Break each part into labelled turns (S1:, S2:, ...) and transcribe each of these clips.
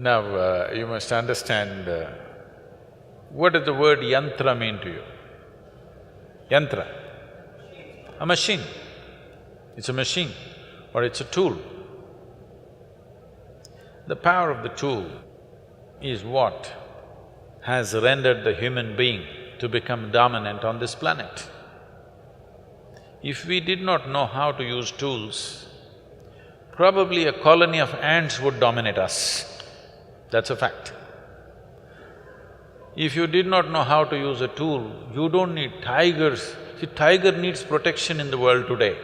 S1: Now, you must understand, what does the word yantra mean to you? Yantra, a machine. It's a machine or it's a tool. The power of the tool is what has rendered the human being to become dominant on this planet. If we did not know how to use tools, probably a colony of ants would dominate us. That's a fact. If you did not know how to use a tool, you don't need tigers. See, tiger needs protection in the world today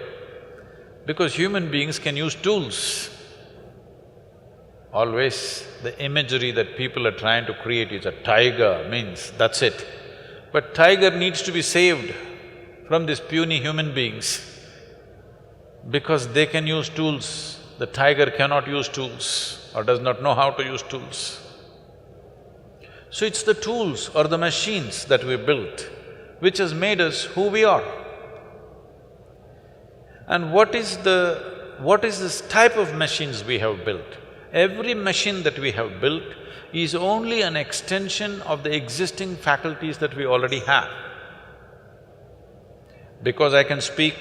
S1: because human beings can use tools. Always the imagery that people are trying to create is a tiger means that's it. But tiger needs to be saved from these puny human beings because they can use tools. The tiger cannot use tools or does not know how to use tools. So it's the tools or the machines that we built which has made us who we are. And what is this type of machines we have built? Every machine that we have built is only an extension of the existing faculties that we already have. Because I can speak,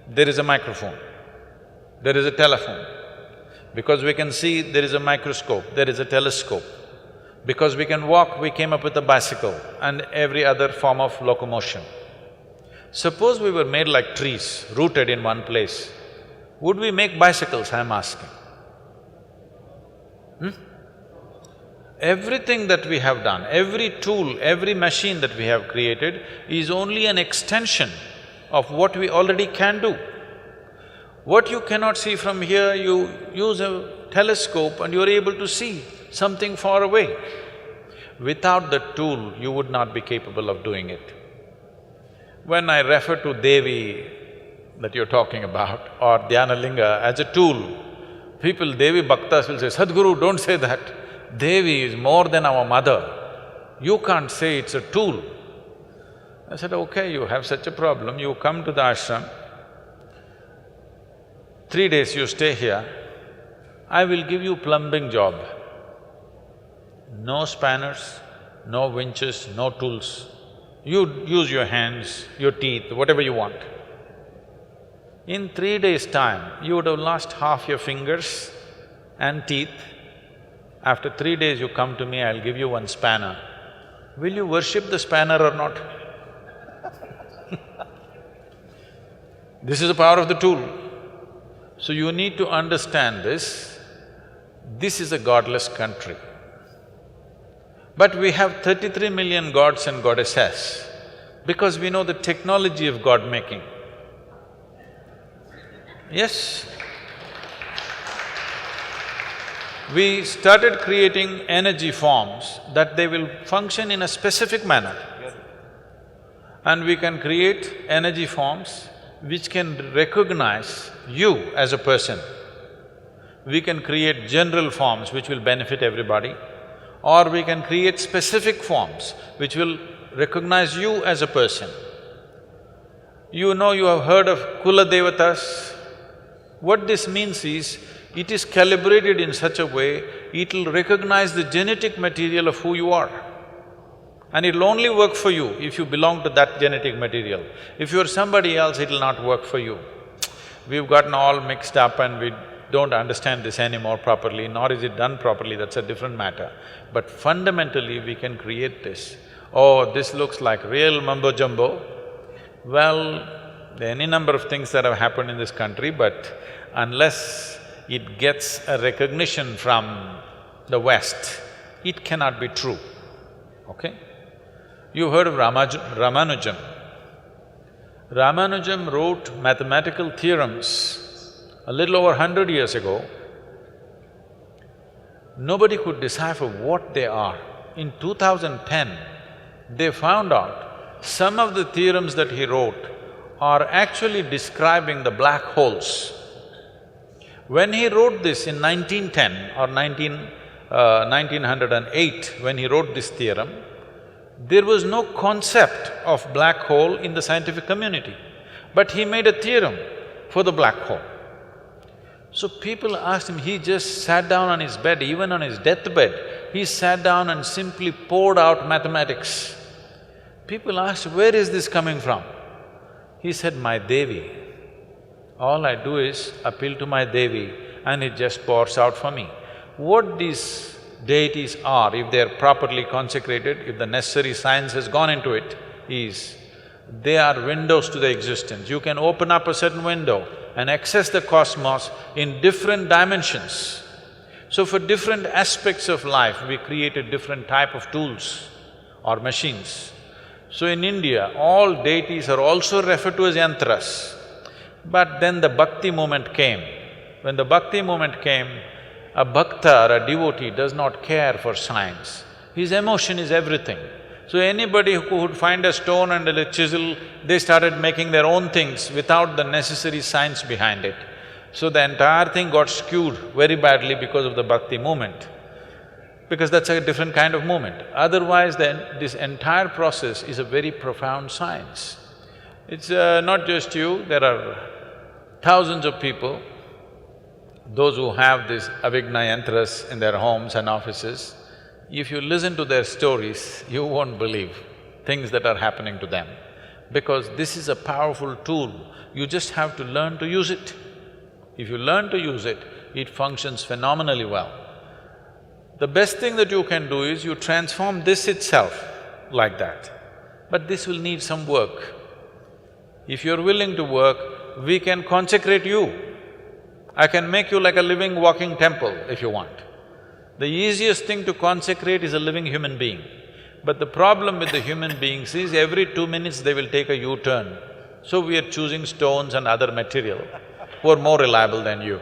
S1: there is a microphone, there is a telephone. Because we can see, there is a microscope, there is a telescope. Because we can walk, we came up with a bicycle and every other form of locomotion. Suppose we were made like trees, rooted in one place, would we make bicycles, I'm asking? Everything that we have done, every tool, every machine that we have created is only an extension of what we already can do. What you cannot see from here, you use a telescope and you're able to see something far away. Without the tool, you would not be capable of doing it. When I refer to Devi that you're talking about or Dhyanalinga as a tool, people, Devi Bhaktas will say, Sadhguru, don't say that. Devi is more than our mother. You can't say it's a tool. I said, okay, you have such a problem, you come to the ashram, 3 days you stay here, I will give you plumbing job. No spanners, no winches, no tools. You use your hands, your teeth, whatever you want. In 3 days' time, you would have lost half your fingers and teeth. After 3 days you come to me, I'll give you one spanner. Will you worship the spanner or not? This is the power of the tool. So you need to understand this. This is a godless country. But we have 33 million gods and goddesses because we know the technology of God-making. Yes. We started creating energy forms that they will function in a specific manner. And we can create energy forms which can recognize you as a person. We can create general forms which will benefit everybody, or we can create specific forms which will recognize you as a person. You know, you have heard of Kula Devatas. What this means is, it is calibrated in such a way, it'll recognize the genetic material of who you are. And it'll only work for you if you belong to that genetic material. If you're somebody else, it'll not work for you. We've gotten all mixed up and we don't understand this anymore properly, nor is it done properly, that's a different matter. But fundamentally, we can create this. Oh, this looks like real mumbo-jumbo. Well, there are any number of things that have happened in this country, but unless it gets a recognition from the West, it cannot be true, okay? You heard of Ramanujam. Ramanujam wrote mathematical theorems a little over 100 years ago. Nobody could decipher what they are. In 2010, they found out some of the theorems that he wrote are actually describing the black holes. When he wrote this in 1910 or 1908, when he wrote this theorem, there was no concept of black hole in the scientific community, but he made a theorem for the black hole. So people asked him, he just sat down on his bed, even on his deathbed, he sat down and simply poured out mathematics. People asked, where is this coming from? He said, my Devi. All I do is appeal to my Devi and it just pours out for me. What these deities are, if they are properly consecrated, if the necessary science has gone into it, is they are windows to the existence. You can open up a certain window and access the cosmos in different dimensions. So for different aspects of life, we created different type of tools or machines. So in India, all deities are also referred to as yantras. But then the bhakti movement came. When the bhakti movement came, a bhakta or a devotee does not care for science. His emotion is everything. So anybody who would find a stone and a chisel, they started making their own things without the necessary science behind it. So the entire thing got skewed very badly because of the bhakti movement, because that's a different kind of movement. Otherwise, then this entire process is a very profound science. It's not just you, there are thousands of people, those who have these avigna yantras in their homes and offices. If you listen to their stories, you won't believe things that are happening to them, because this is a powerful tool, you just have to learn to use it. If you learn to use it, it functions phenomenally well. The best thing that you can do is you transform this itself like that, but this will need some work. If you're willing to work, we can consecrate you. I can make you like a living, walking temple if you want. The easiest thing to consecrate is a living human being. But the problem with the human beings is every 2 minutes they will take a U-turn. So we are choosing stones and other material who are more reliable than you.